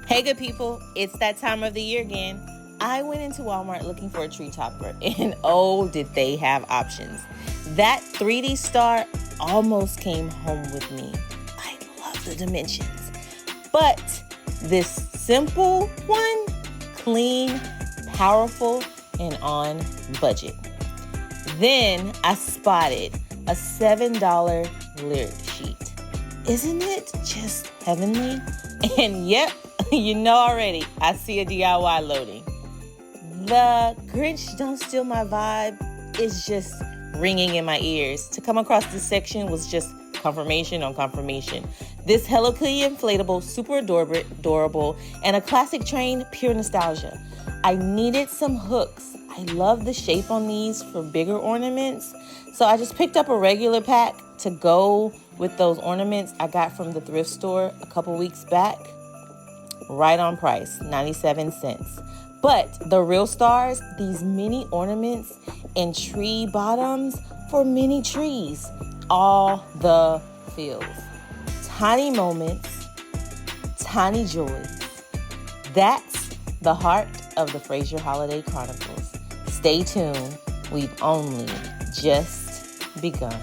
Hey good people, it's that time of the year again. I went into Walmart looking for a tree topper and oh, did they have options. That 3D star almost came home with me. I love the dimensions. But this simple one, clean, powerful, and on budget. Then I spotted a $7 lyric sheet. Isn't it just heavenly? And yep, you know already, I see a DIY loading. The Grinch Don't Steal My Vibe is just ringing in my ears. To come across this section was just confirmation on confirmation. This Hello Kitty inflatable, super adorable, and a classic train, pure nostalgia. I needed some hooks. I love the shape on these for bigger ornaments. So I just picked up a regular pack to go with those ornaments I got from the thrift store a couple weeks back. Right on price, 97 cents. But the real stars, these mini ornaments and tree bottoms for mini trees. All the feels. Tiny moments, tiny joys. That's the heart of the Frazier Holiday Chronicles. Stay tuned. We've only just begun.